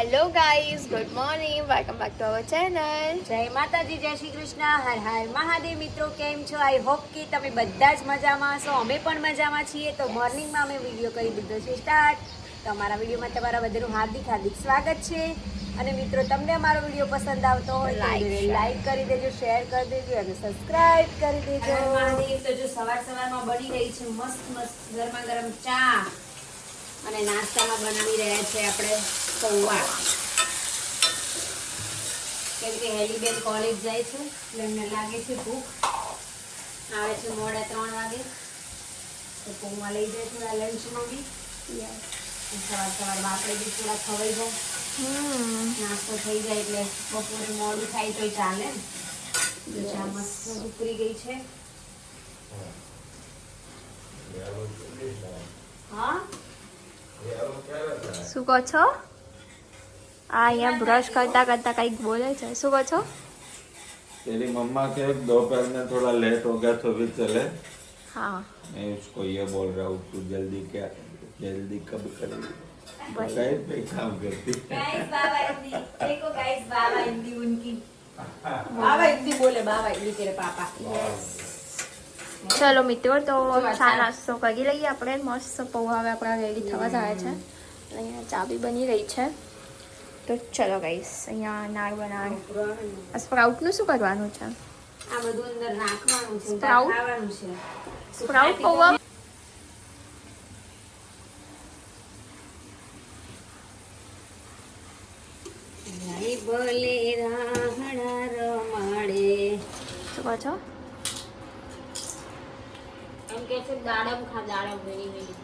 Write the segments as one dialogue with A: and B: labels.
A: Hello guys, good morning, welcome back to our channel.
B: જય માતાજી, જય શ્રી કૃષ્ણ, હર હર મહાદેવ. મિત્રો કેમ છો? આઈ હોપ કે તમે બધા જ મજામાં હશો. અમે પણ મજામાં છીએ. તો મોર્નિંગમાં અમે વિડીયો કરી દીધો છે સ્ટાર્ટ. તો અમારા વિડીયોમાં તમારા બધાનું હાર્દિક સ્વાગત છે. અને મિત્રો, તમને અમારો વિડીયો પસંદ આવતો હોય તો લાઈક કરી દેજો, શેર કરી દેજો અને સબસ્ક્રાઇબ કરી દેજો. મહાદેવ. તો જો સવારમાં બની રહી છે મસ્ત ગરમા ગરમ ચા અને નાસ્તામાં બનાવી રહ્યા છે આપણે પૌવા. કેમ કે હેલીબેન કોલેજ જાય છે એટલે એમને લાગે છે ભૂખ, આવે છે મોડા 3 વાગે, તો પૌવા લઈ જાય થોડા લંચમાં બી. સવારમાં આપણે બી થોડા ખવાઈ જાય, નાસ્તો થઈ જાય એટલે બપોરે મોડું થાય તો ચાલે. ચા મસ્ત ઉકળી ગઈ છે. હા,
A: શું કહો છો? આ અહીંયા બ્રશ કરતા કરતા કંઈક બોલે છે. શું કહો છો?
C: तेरी मम्मा के दोपहर में थोड़ा लेट हो गया तो भी चले.
A: हाँ,
C: मैं उसको ये बोल रहा हूँ तू जल्दी कब करेगी. गाइस पे काम करती
B: गाइस बाबा हिंदी देखो, गाइस बाबा हिंदी उनकी बाबा हिंदी बोले, बाबा हिंदी तेरे पापा.
A: ચલો મિત્રો, તો ચા નાસ્તો કરી લઈએ આપણે. મસ્ત પૌવા હવે આપણા રેડી થવા જાય છે. અહીંયા ચા બી બની રહી છે. તો ચલો ગાઈસ, અહીંયા નાળ બનાવ. આ સ્પ્રાઉટનું શું કરવાનું છે?
B: આ બધું અંદર નાખવાનું છે,
A: સ્પ્રાઉટ?
B: ખાવાનું છે.
A: સ્પ્રાઉટ પૌવા.
B: નહીં ભલે રાહડા રમાડે.
A: શું કહો છો?
B: એમ કે છે દાડમ ખા, દાડમ વેરી વેરી.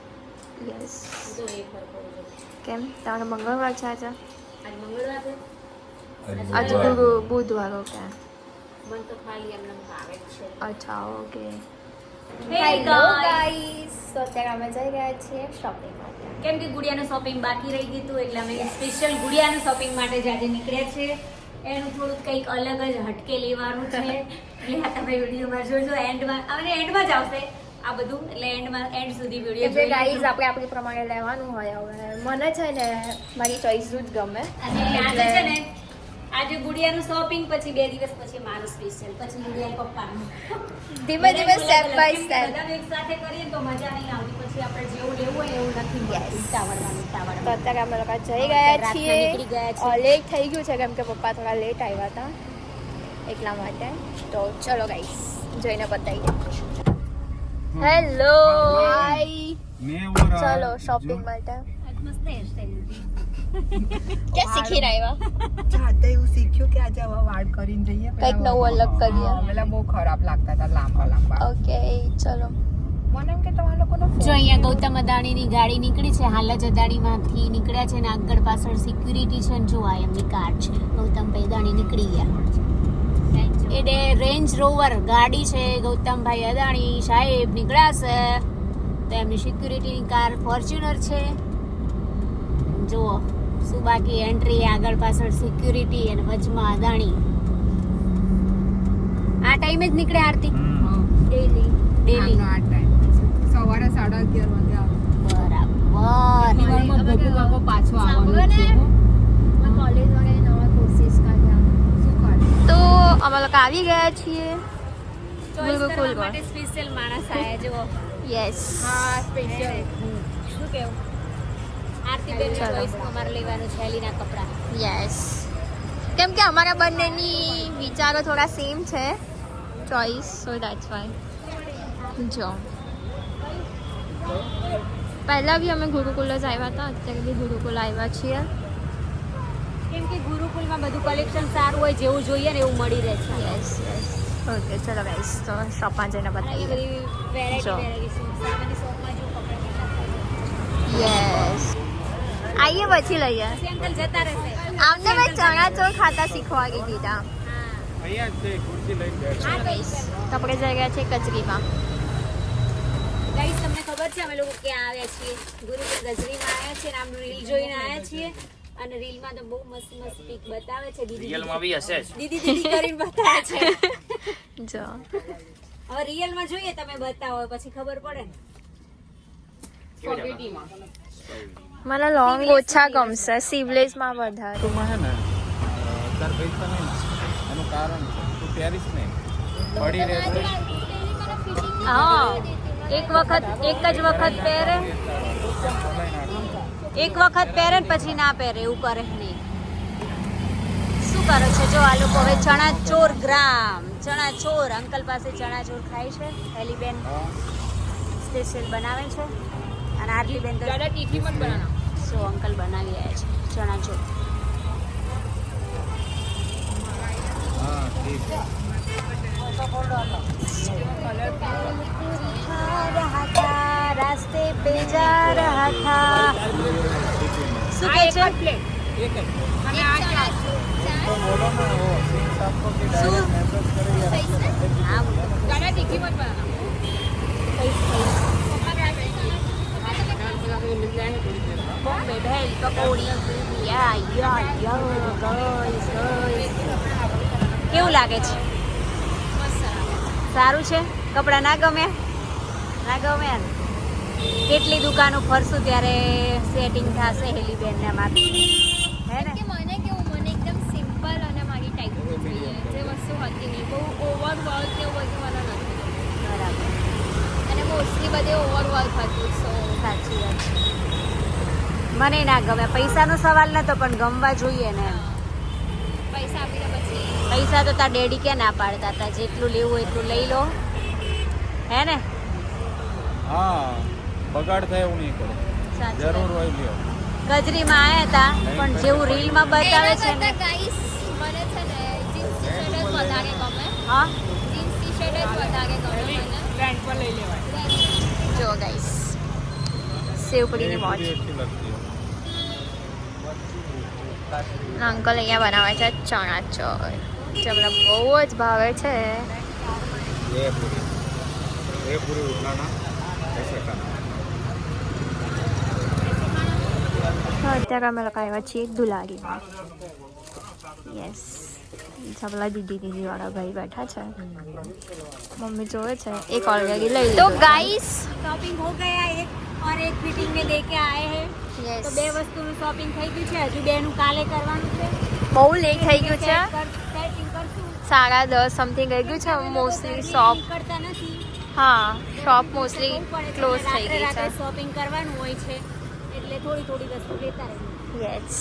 A: યસ.
B: તો એ ફરકો છે.
A: કેમ તમારો મંગળવાર છે આજે?
B: આજ મંગળવાર છે.
A: આજે બુધવાર. ઓકે.
B: મન તો ખાલી એમને ભાવે જ છે.
A: અચ્છા, ઓકે.
B: Hey
A: ગાઈસ, તો અત્યારે અમે જઈ રહ્યા છીએ શોપિંગ માટે.
B: કેમ કે ગુડિયાનું શોપિંગ બાકી રહી ગયું હતું એટલે અમે સ્પેશિયલ ગુડિયાનું શોપિંગ માટે જ આજે નીકળ્યા છે. એનું થોડુંક કંઈક અલગ જ હટકે લેવાનું છે. એટલે આ તમે વિડીયોમાં જોજો. એન્ડમાં જ આવશે આ બધું, એટલે એન્ડ સુધી વિડીયો
A: એટલે ગાઈઝ આપણે આપણી પ્રમાણે લેવાનું હોય. હવે મને છે ને મારી ચોઈસ જ ગમે.
B: અને આજે છે ને, આજે ગુડિયાનું શોપિંગ, પછી 2 દિવસ પછી મારું સ્પેશિયલ, પછી ગુડિયા પપ્પાનું.
A: ધીમે ધીમે સ્ટેપ બાય સ્ટેપ.
B: બધાનું એક સાથે કરીએ તો મજા નહીં આવતી. પછી આપણે જેવું લેવું હોય એવું નથી મળતું. ઉતાવળમાં
A: તો અત્યારે અમે લોકો જઈ ગયા છીએ.
B: નીકળી ગયા છીએ.
A: લેટ થઈ ગયું છે કેમ કે પપ્પા થોડા લેટ આવ્યા હતા એટલા માટે. તો ચલો ગાઈસ, જોઈને બતાવીએ. હેલો, ચલો શોપિંગ માટે.
B: મસ્ત હેરસ્ટાઈલ હતી.
A: કે શીખી આવ્યા?
D: જાતે એવું શીખ્યું કે આજે હવે વાળ કરીને જઈએ.
A: કંઈક નવું અલગ કરીએ.
D: પેલા બહુ ખરાબ લાગતા હતા લાંબા.
A: ઓકે, ચલો.
D: મને એમ કે તમારા લોકોનો
B: જો અહીંયા ગૌતમ અદાણીની ગાડી નીકળી છે. હાલ જ અદાણીમાંથી નીકળ્યા છે ને આગળ પાછળ સિક્યુરિટી છે ને જો આ એમની કાર છે. ગૌતમભાઈ અદાણી નીકળી ગયા. એટલે રેન્જ રોવર ગાડી છે. ગૌતમભાઈ અદાણી સાહેબ નીકળ્યા છે. તો એમની સિક્યુરિટીની કાર ફોર્ચ્યુનર છે. જુઓ શું બાકી એન્ટ્રી, આગળ પાછળ સિક્યુરિટી અને વચમાં અદાણી. આ ટાઈમે જ નીકળે આરતી ડેલી.
D: આ ટાઈમ સવારે 11:30 વાગે આવે.
B: બરાબર.
D: ભગુ કાકો પાછો આવવાનો છે.
A: કોલેજ વાળે નવા કોર્સિસ કર્યા.
D: શું કરે?
A: તો અમે લોકો આવી ગયા છીએ ગુરુકુલ
B: માટે સ્પેશિયલ માણસ આયા જુઓ.
A: યસ.
D: હા, સ્પેશિયલ.
B: શું કેવું? આરતી બેન ચોઈસ અમારે લેવાનું છે હેલીના કપડા.
A: યસ, કેમ કે અમારા બંનેની વિચારો થોડા સેમ છે, ચોઈસ, સો દેટ્સ વાય. જો પહેલાં બી અમે ગુરુકુલ જ આવ્યા હતા, અત્યારે બી ગુરુકુલ આવ્યા છીએ.
B: કેમ કે ગુરુકુલમાં બધું કલેક્શન સારું હોય, જેવું જોઈએ ને એવું મળી રહે છે.
A: Yes yes. ઓકે, ચલો ગાઈસ, તો શોપમાં જઈને
B: આ
A: બતાવીએ.
B: બધી
A: જો.
B: વેરાયટી સામાન્ય શોપમાં જો કપડા
A: યસ, આવીએ પછી લઈએ.
B: પછી અંકલ જતા રહેશે.
A: આમને મેં ચણા ચોળ ખાતા શીખવાડી દીધા.
B: હા તો
A: તો આપણે જઈ ગયા છે કચરીમાં.
B: ગાઈસ, તમને ખબર છે અમે લોકો ક્યાં આવ્યા છીએ? ગુરુકુલ ગજરીમાં આવ્યા છીએ. આમ રીલ જોઈને આવ્યા છીએ અને રીલમાં તો બહુ મસ્ત પીક બતાવે છે.
E: રિયલમાં બી હશે જ.
B: દીદી કરીને બતાવે છે.
A: જો
B: હવે રિયલમાં જોઈએ તમે બતાવો પછી ખબર પડે ને.
D: ક્વોલિટીમાં
A: મને લોંગ ઓછા ગમશે, સિવલેસમાં વધારે.
E: તું હે ને તાર પૈસા નહીં ને એનું કારણ છે તું પહેરીશ નહીં પડી રહેશે.
B: હા એક જ વખત પહેરે, એક વખત પહેરે ને પછી ના પહેરે એવું કરે નહીં. શું કરે છે જો આ લોકો હવે ચણાચોર ગ્રામ, ચણાચોર અંકલ પાસે ચણાચોર ખાય છે. હેલીબેન સ્પેશિયલ બનાવે છે અને આરતીબેન તો
D: તીખી મત બનાના.
B: સો અંકલ બનાવી રહ્યા છે ચણાચોર.
E: હા ઠીક છે.
B: रास्ते पे जा रहा था. શું કહે છે?
E: એક જ તો બોલો ને વો સિંગ આપકો કે ડાયરેક્ટ મેસેજ કરે યાર.
B: હા બોલો.
D: દાદા તીખી મત બનાના.
B: બોમ્બે ભેલ પકોડી. યા ગાઈસ. કેવું લાગે છે? સારું છે? કપડાં ના ગમે? ના ગમે ને? કેટલી દુકાનો ફરશું ત્યારે સેટિંગ થશે હેલીબેન ને મારું, હે ને?
A: કે મને કેવું, મને એકદમ સિમ્પલ અને મારી ટાઈપનું જોઈએ, જે વસ્તુ હતી નહીં બહુ ઓવરવર્ક કે એવું બધું મને નથી.
B: બરાબર,
A: અને મોસ્ટલી બધે ઓવરવર્ક હતું. સો
B: સાચી વાત છે. મને ના ગમે. પૈસાનો સવાલ નતો પણ ગમવા જોઈએ ને.
A: પૈસા આપીને પછી
B: પૈસા તો તાર ડેડી કે ના પાડતા હતા, જેટલું લેવું હોય એટલું લઈ લો, હે ને?
E: હા બગાડ થાય એવું નહીં કરો,
B: સાચી
E: જરૂર
B: વાત.
E: હોય લ્યો.
B: ગજરીમાં આયા હતા પણ જેવું રીલમાં બતાવે છે ને.
A: ગાઈસ મને છે ને જીન્સ ટી શર્ટ જ વધારે ગમે.
B: હા
A: જીન્સ ટી શર્ટ જ વધારે ગમે મને.
D: રેન્ટ પર લઈ લેવાય.
A: જો ગાઈસ સેવપુરીની મોજ.
E: એટલી લગતી
A: અંકલ અહીંયા બનાવે છે ચણાચોર, જે મને બહુ જ ભાવે છે.
E: ये पूरी उठाना ऐसे खाना.
A: અત્યારે અમે લોકો આવ્યા છીએ દુલારીમાં. યસ, પેલા દીદી વાળા ભાઈ બેઠા છે, મમ્મી જોવે છે, એક ઓલરેડી લઈ લીધો. તો ગાઈસ
B: શોપિંગ હો ગયા એક और एक ફિટિંગ में लेके आए हैं.
A: યસ,
B: તો બે વસ્તુનું શોપિંગ થઈ ગયું છે, હજુ બેનું કાલે કરવાનું છે.
A: બહુ લેટ થઈ ગયું છે.
B: સેટિંગ કરશું.
A: 10:30 સમથિંગ થઈ ગયું છે. મોસ્ટલી શોપ,
B: કરતા નથી.
A: હા શોપ મોસ્ટલી ક્લોઝ થઈ ગઈ છે.
B: શોપિંગ કરવાનું હોય છે એટલે થોડી થોડી વસ્તુ લેતા રહેવું.
A: યસ,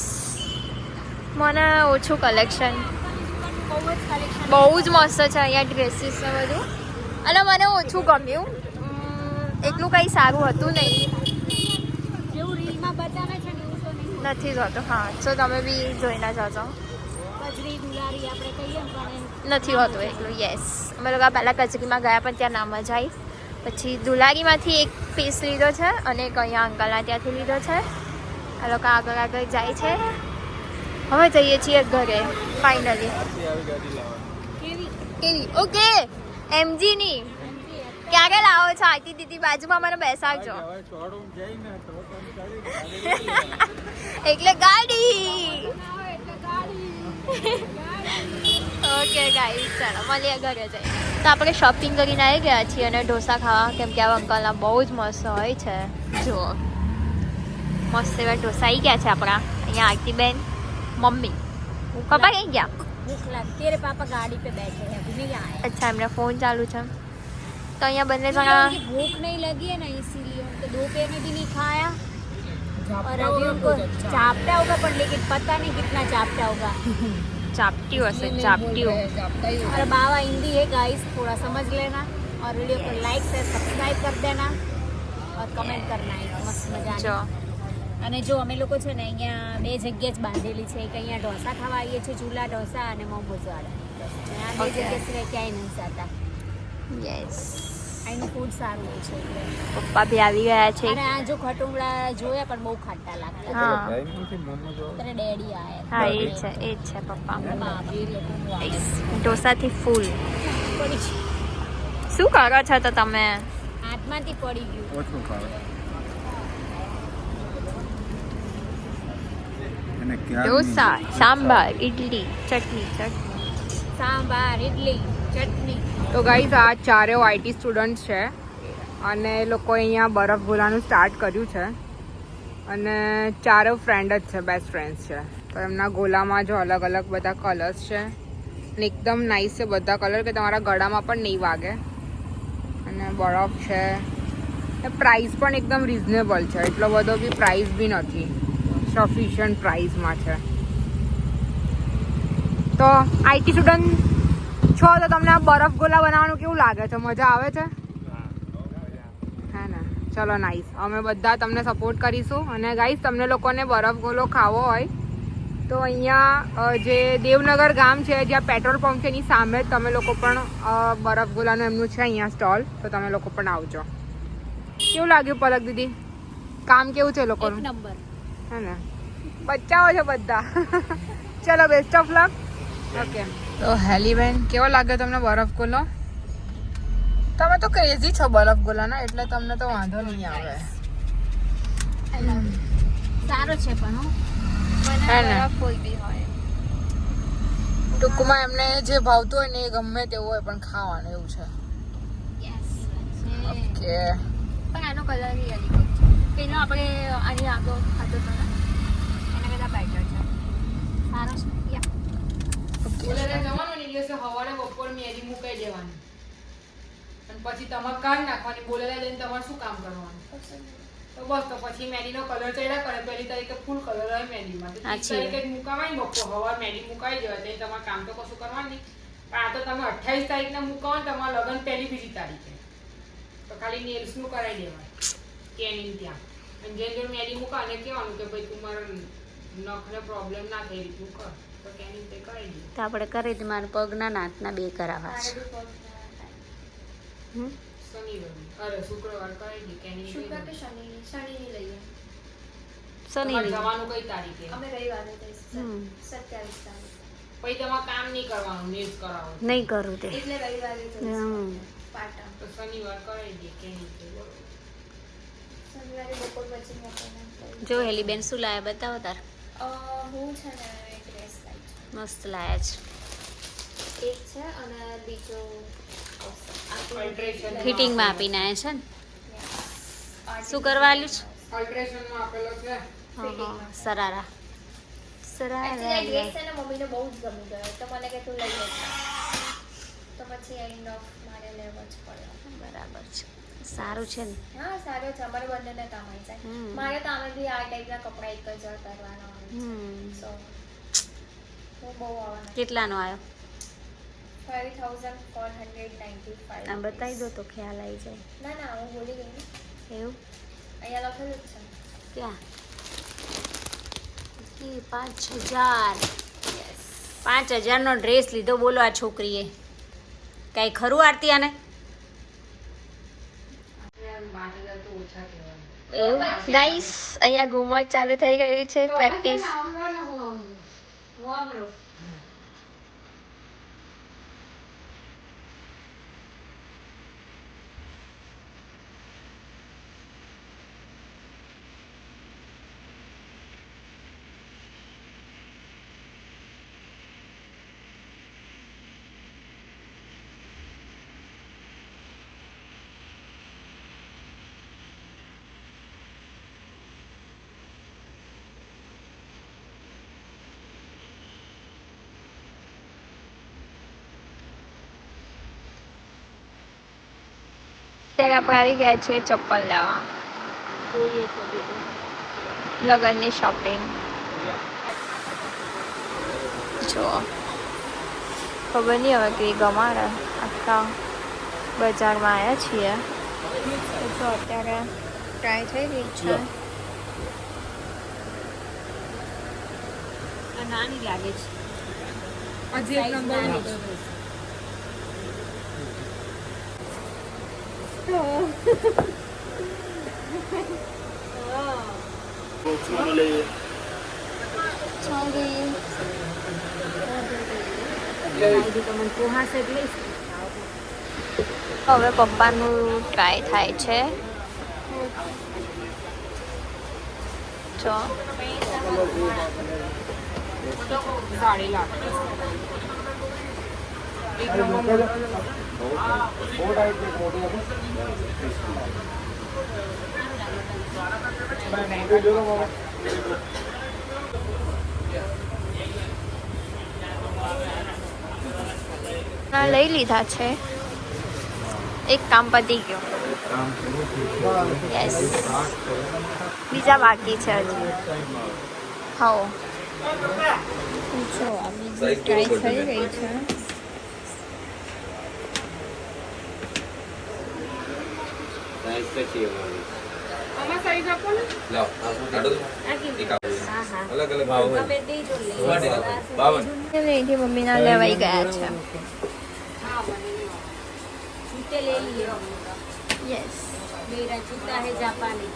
A: મને ઓછું કલેક્શન,
B: બહુ જ કલેક્શન.
A: બહુ જ મસ્ત છે અહીંયા ડ્રેસીસ ને બધું, અને મને ઓછું ગમ્યું. એટલું કંઈ સારું હતું નહીં,
B: જેવું રીલમાં બતાવે છે ને એવું તો નહીં.
A: નથી હોતું. હા, તો તમે બી જોઈને જજો.
B: કજરી દુલારી આપણે કહીએ ને પણ
A: નથી હોતું એટલું. યસ, અમે લોકો પહેલાં કચરીમાં ગયા પણ ત્યાં ના મજા આવી. પછી દુલારીમાંથી એક પીસ લીધો છે અને એક અહીંયા અંકલના ત્યાંથી લીધો છે. આ લોકો આગળ આગળ જાય છે. હવે જઈએ છીએ ઘરે ફાઇનલી.
E: આવી ગાડી લાવવાની.
B: કેવી
A: કેવી? ઓકે, એમજીની ક્યારે લાવો છો? આરતી દીદી બાજુમાં મને બેસાડજો.
E: હવે ચોડું જઈને તો તમે ગાડી
A: એટલે ગાડી. ઓકે ગાઈસ, ચાલો મળીએ ઘરે જઈને. તો આપણે શોપિંગ કરીને આવી ગયા છીએ અને ઢોસા ખાવા, કેમ કે આ અંકલના બહુ જ મસ્ત હોય છે. જુઓ, મસ્ત એવા ઢોસા આવી ગયા છે આપણા. અહીંયા આરતીબેન, મમ્મી, પપ્પા કઈ ગયા?
B: ભૂખ લાગી. तेरे पापा गाड़ी पे बैठे हैं, अभी नहीं आए.
A: અચ્છા, એમને ફોન ચાલુ છે. તો અહીંયા બંને જણા
B: उनकी भूख नहीं लगी है ना, इसीलिए उनको दोपहर में भी नहीं खाया और अभी उनको चापटा होगा, पर लेकिन पता नहीं कितना चापटा होगा.
A: ચાપટ્યું હશે, ચાપટ્યું.
B: और बाबा हिंदी है गाइस, थोड़ा समझ लेना और वीडियो को लाइक से सब्सक्राइब कर देना और कमेंट करना है मस्त मजा
A: જો
B: અને જો અમે લોકો છે ને અહીંયા બે જગ્યા જ બાંધેલી છે, એક અહીંયા ઢોસા ખાવા આવીએ છીએ, ચૂલા ઢોસા અને મોમોઝવાળા. આ બે
A: Okay.
B: જગ્યા સિવાય ક્યાંય નથી જતા.
A: યસ,
B: અહીંનું ફૂડ સારું હોય છે એટલે.
A: પપ્પા બી આવી ગયા છે.
B: અને આ જો ખટુંગળા જોયા પણ બહુ ખાટા લાગતા.
A: હા
E: ટાઈમ નથી મોમો જો.
B: ત્યારે ડેડી આયા.
A: હા, એ જ છે પપ્પા.
B: બાપ રે, લોકોનું આ
A: Yes, ઢોસાથી ફૂલ.
B: પડી છે.
A: શું કરો છો તો તમે?
B: હાથમાંથી પડી ગયું.
E: ઓછું ખાવે. એને ક્યાં
A: ઢોસા, સાંભાર, ઇડલી, ચટણી.
B: સાંભાર, ઇડલી, ચટણી.
D: તો ગાઈઝ આ ચારેય આઈટી સ્ટુડન્ટ છે અને એ લોકો અહીંયા બરફ ગોલાનું સ્ટાર્ટ કર્યું છે અને ચારો ફ્રેન્ડ જ છે, બેસ્ટ ફ્રેન્ડ્સ છે. તો એમના ગોલામાં જો અલગ અલગ બધા કલર્સ છે અને એકદમ નાઇસ છે બધા કલર કે તમારા ગળામાં પણ નહીં વાગે. અને બરફ છે. પ્રાઇસ પણ એકદમ રિઝનેબલ છે, એટલો બધો બી પ્રાઇસ બી નથી, સફિશિયન્ટ પ્રાઇસમાં છે. તો આઈટી સ્ટુડન્ટ છો તો તમને આ બરફ ગોલા બનાવવાનું કેવું લાગે છે? મજા આવે છે? હે ને? ચલો નાઈસ. અમે બધા તમને સપોર્ટ કરીશું. અને ગાઈસ, તમને લોકોને બરફ ગોલો ખાવો હોય તો અહીંયા જે દેવનગર ગામ છે જ્યાં પેટ્રોલ પંપ છે એની સામે જ તમે લોકો પણ બરફ ગોલાનું એમનું છે અહીંયા સ્ટોલ, તો તમે લોકો પણ આવજો. કેવું લાગ્યું પલક દીદી? કામ કેવું છે લોકોનું?
B: નંબર.
D: હે ને? બચ્ચાઓ છે બધા. ચલો, બેસ્ટ ઓફ લક. ઓકે. તો હેલીબેન, કેવો લાગ્યો તમને બરફ ગોલો? તમે તો ક્રેઝી છો બરફ ગોલાના, એટલે તમને તો વાંધો નહીં આવે.
B: સારો છે પણ
D: હે ને?
A: કોઈ બી હોય.
D: ટૂંકમાં એમને જે ભાવતું હોય ને એ ગમે તેવું હોય પણ ખાવાનું એવું છે. ઓકે.
A: પણ આનો કલર બી અલગ છે. પેલો આપણે આની આગળ ખાતો હતો ને એના કરતાં બેટર છે. સારો છે.
D: જવાનું ને દિવસે સવારે બપોર મેરી મુકાઈ દેવાની અને પછી તમારે કાઢ નાખવાની. બોલેલા જઈને તમારે શું કામ કરવાનું? તો બસ, તો પછી મેરીનો કલર ચડ્યા કરે. પહેલી તારીખે ફૂલ કલર હોય મેરીમાં, તો 30 તારીખે મુકાવાય ને બપોર હવા મેરી મુકાઈ જવાય, તો તમારે કામ તો કશું કરવાનું નહીં. પણ આ તો તમે 28 તારીખના મુકાવો ને તમારા લગ્ન પહેલી બીજી તારીખે, તો ખાલી નેલ્સનું કરાવી દેવાય કેનિંગ ત્યાં. અને જેમ જેમ મેરી મુકા અને કહેવાનું કે ભાઈ તું મારા નખને પ્રોબ્લેમ ના થઈ રીતનું કર, તો કેનિંગ તે કરાવી દે.
B: તો આપણે કરી દઈએ. મારા પગના નાતના 2 કરાવવા છે.
D: શનિવાર શુક્રવાર કરાવી દે કેનિંગ.
A: શુક્ર કે શનિની લઈએ.
B: શનિ
D: જવાનું કઈ તારીખે?
A: અમે રવિવારે જઈશું 27 તારીખે.
D: પછી તમારે કામ નહીં કરવાનું, નેલ્સ કરાવો
B: નહીં કરું તે.
A: એટલે રવિવારે જઈશું પાટણ.
D: તો શનિવાર કરાવી દે કેનિંગ તે. બરોબર.
A: શનિવારે બપોર પછી મોકલવાનું.
B: જો હેલીબેન શું લાયા બતાવો તાર.
A: હું છે ને એક ડ્રેસ લાવી છું.
B: મસ્ત લાયા છે.
A: એક છે અને બીજો
D: Alteration.
B: ફિટિંગમાં આપીને આવ્યા છે ને. શું કરવા આવ્યું છે?
D: અલ્ટ્રેશનમાં આપેલો છે.
B: સરારા.
A: Actually, આ ડ્રેસ છે ને મમ્મીને બહુ જ ગમી ગયો, તો મને કે તું લઈ લે. તો પછી એન્ડ ઓફ મારે લેવો જ પડ્યો.
B: બરાબર છે. સારું છે ને?
A: હા, સારો છે. અમારે બંનેને કામ આવી જાય. મારે તો આમે બી આ ટાઈપના કપડા એક જ વાર પહેરવાના હોય છે. સો હું બહુ આવવાના.
B: કેટલાનો આવ્યો?
A: 5495.
B: આ બતાવી દો તો ખ્યાલ આવી જાય.
A: ના ના, હું ભૂલી ગઈ ને.
B: એવું?
A: અહીંયા લખેલું જ છે.
B: ક્યાં? 5000. 5000નો ડ્રેસ લીધો બોલો આ છોકરીએ. કાંઈ ખરું આરતી આને?
A: એવું ગાઈસ, અહીંયા ઘુમટ ચાલુ થઈ ગયું છે. પ્રેક્ટિસ. અત્યારે આપણે આવી ગયા છીએ ચપ્પલ લેવા. લગનની શોપિંગ. જો ખબર નહીં હવે કે ગમાડે. આખા બજારમાં આવ્યા છીએ. જો અત્યારે ટ્રાય થઈ રહી છે.
B: નાની લાગે છે.
D: હજી એક નંબર
A: હવે પપ્પાનું ટ્રાય થાય છે. જો
D: સાડી લાગે. એક નંબર
A: લઈ લીધા છે. એક કામ પતી ગયો. યસ, બીજા બાકી છે હજી. ખાઓ. જો આ બીજી ટ્રાય થઈ રહી છે.
D: આમાં સાઈઝ આપો ને.
C: અલગ અલગ ભાવ હોય.
A: એથી મમ્મીના લેવાઈ ગયા છે.
B: जूते ले लिए
A: યસ.
B: मेरा जूता है जापानी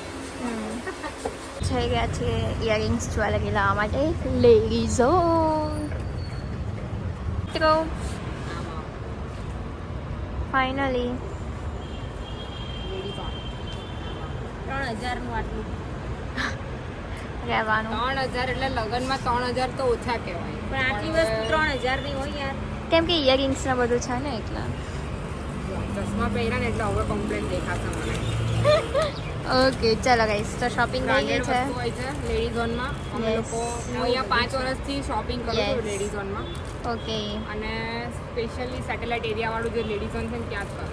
A: થઈ ગયા છે ઇયરિંગ્સ જ્વેલરી લાવવા માટે લેડીઝો. તો ફાઇનલી
B: 3000 નું આટલું
A: રહેવાનું.
D: 3000 એટલે લગનમાં 3000 તો ઓછા કહેવાય.
B: પણ આટલી વસ્તુ 3000 ની હોય યાર.
A: કેમ કે ઇયરિંગ્સ ને બધું છે ને એટલે.
D: ચશ્મા પહેર્યા ને એટલે હવે કમ્પ્લેટ દેખાશે મને.
A: ઓકે ચલો ગાઈસ, તો શોપિંગ થઈ ગઈ
D: બ્રાન્ડેડ
A: છે.
D: વસ્તુ હોય છે લેડી ઝોનમાં. અમે
A: Yes.
D: લોકો હું અહીંયા 5 વર્ષથી શોપિંગ કરું છું
A: Yes.
D: લેડી ઝોનમાં.
A: ઓકે.
D: અને સ્પેશિયલી સેટેલાઇટ એરિયાવાળું જે લેડી ઝોન છે ને ત્યાં જ કરું.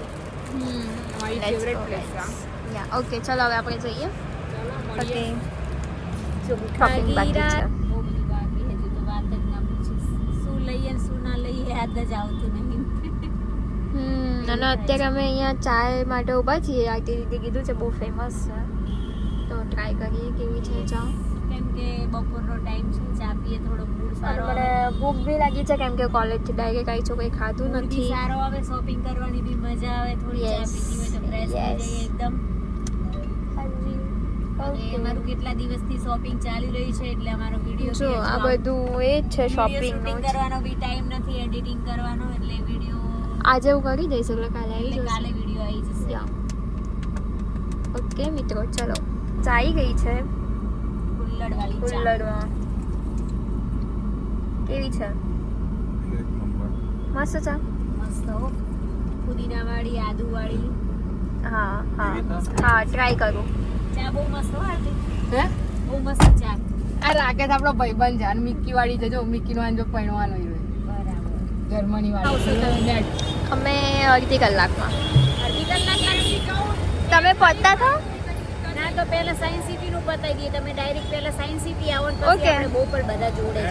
D: મારી ફેવરેટ પ્લેસ છે આ.
A: યા ઓકે ચલો હવે આપણે જઈએ.
D: ચાલો
A: ઓકે.
D: મળીએ.
A: શોપિંગ બાકી છે.
B: બહુ બધી બાકી હજુ તો વાત જ ના પૂછીશ. શું લઈએ ને શું ના લઈએ યાદ જ આવતું નહીં.
A: અને અત્યારે અમે અહીંયા ચાય માટે ઊભા છીએ. આરતી દીદી કીધું છે બહુ ફેમસ છે, તો ટ્રાય કરીએ કેવી છે ચા.
B: કેમ કે બપોરનો ટાઈમ છે, ચા પીએ થોડો મૂડ
A: અને
B: સારો
A: મને
B: આવે.
A: ભૂખ બી લાગી છે કેમ કે કોલેજથી ડાયરેક્ટ આવી છું, કંઈ ખાધું
B: મૂડ બી
A: નથી.
B: સારો આવે, શોપિંગ કરવાની બી મજા આવે. થોડી ચા
A: Yes.
B: પીધી હોય તો ફ્રેશ થઈ
A: Yes.
B: જઈએ એકદમ. અને અમારું કેટલા દિવસથી શોપિંગ ચાલી રહી છે એટલે અમારો વિડીયો
A: જો આ બધું એ જ છે શોપિંગ નું.
B: કરવાનો બી ટાઈમ નથી, એડિટિંગ કરવાનો એટલે વિડીયો
A: આજે હું કરી દઈશ એટલે કાલે આવી
B: એટલે કાલે
A: જશે.
B: વિડીયો આવી જશે.
A: ઓકે મિત્રો ચલો, ચાઈ ગઈ છે
B: કુલ્લડ વાળી ચા.
A: કુલ્લડમાં. કેવી છે? મસ્ત ચા.
B: મસ્ત હો, પુદીના વાળી, આદુ વાળી
A: હા હા હા, ટ્રાય કરું.
B: ચા બહુ મસ્ત હો આરતી.
D: હે?
B: બહુ મસ્ત ચા.
D: આ રાકેશ આપણો ભાઈબંધ છે અને મિક્કી વાળી છે. જો મિક્કીનો આને જો પહેરવાનો હોય
B: બરાબર.
D: જર્મની
B: આવશો
D: વાળી નેટ.
A: અમે અડધી કલાકમાં.
B: અડધી કલાક લાગી.
A: તમે પહોંચતા થો.
B: ના તો પહેલા સાયન્સ સિટી નું પતાવી દઈએ. તમે ડાયરેક્ટ પહેલા સાયન્સ સિટી આવો ને પછી
A: Okay.
B: આપણે બોપલ બધા જોડે જઈએ.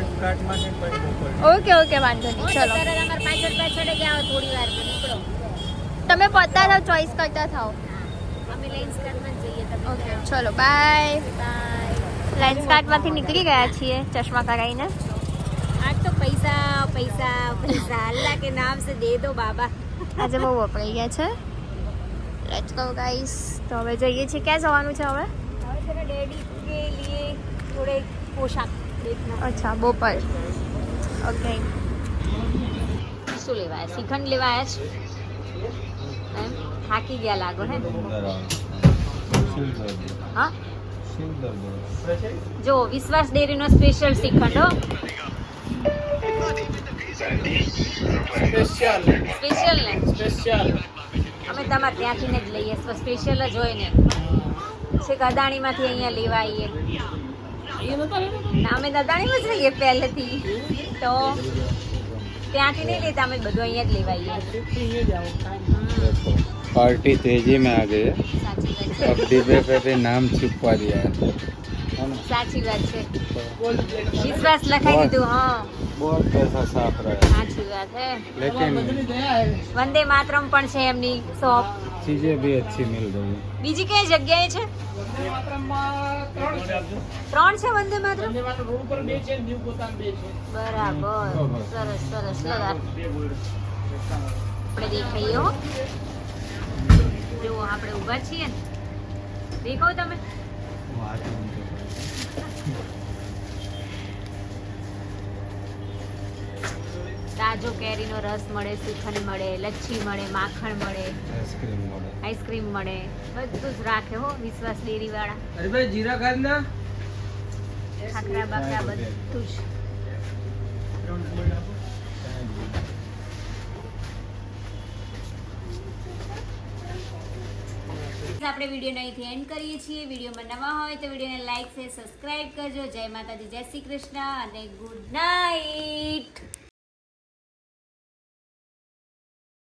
A: ઓકે ઓકે વાંધો નહીં ચલો.
B: તરત અમારે પાછળ પાછળ જ આવો, થોડી વાર નીકળો.
A: તમે પહોંચતા થાવ, ચોઈસ કરતા થાવ.
B: અમે લેન્સ કાર્ડમાં જ જઈએ. તમે
A: ઓકે ચલો બાય.
B: બાય.
A: લેન્સ કાર્ડમાંથી નીકળી ગયા છીએ ચશ્મા કરાવીને.
B: आज तो पैसा पैसा पैसा अल्लाह के नाम से दे दो बाबा.
A: આજે બહુ વપરાઈ ગયા છે. Let's go guys. તો હવે જઈએ છીએ. ક્યાં જવાનું છે હવે?
B: હવે तेरे डैडी के लिए थोड़े पोशाक देखना.
A: અચ્છા બોપલ. ઓકે.
B: શું લેવા આવ્યા? શ્રીખંડ લેવા આવ્યા છે? એમ થાકી ગયા લાગો હે. હા જો વિશ્વાસ ડેરીનો સ્પેશિયલ શ્રીખંડ હો. સ્પેશિયલ ને અમે તમારે ત્યાંથી જ લઈએ. સ્પેશિયલ જ હોય ને. છેક અદાણીમાંથી અહીંયા લેવા આવીએ. ના અમે અદાણીમાં જ રહીએ પહેલેથી, તો ત્યાંથી નહીં લેતા. અમે બધું અહીંયા જ લેવા આવીએ.
E: पार्टी तेजी में आ गई है.
B: સાચી વાત
E: अब
B: છે.
E: डिब्बे पे भी नाम छिपवा दिया है ना?
B: સાચી વાત છે. વિશ્વાસ લખાઈ દીધું. હા
E: बहुत पैसा साफ रहा है,
B: સાચી વાત હે.
E: लेकिन
B: વંદે માતરમ પણ છે એમની શોપ.
E: चीजें भी अच्छी मिल रही है.
B: બીજી કઈ જગ્યાએ છે? 3 છે વંદે માતરમ. બરાબર. સરસ સરસ. લગા આપણે દેખાઈએ હો. જો આપણે ઊભા છીએ ને, દેખો તમે. તાજો કેરીનો રસ મળે, શ્રીખંડ મળે, લચ્છી મળે, માખણ મળે,
E: आइसक्रीम मॉडल.
B: આઈસ્ક્રીમ મળે, બધું જ રાખે હો વિશ્વાસ ડેરી વાળા.
C: અરે ભાઈ જીરા ખાદ ના
B: ખાખરા બાખરા બધું જ. આપણે વિડીયો અહીંથી એન્ડ કરીએ છીએ. વિડીયોમાં નવા હોય તો વિડીયોને લાઈક છે, સબસ્ક્રાઇબ કરજો. જય માતાજી, જય શ્રી કૃષ્ણ અને ગુડ નાઇટ.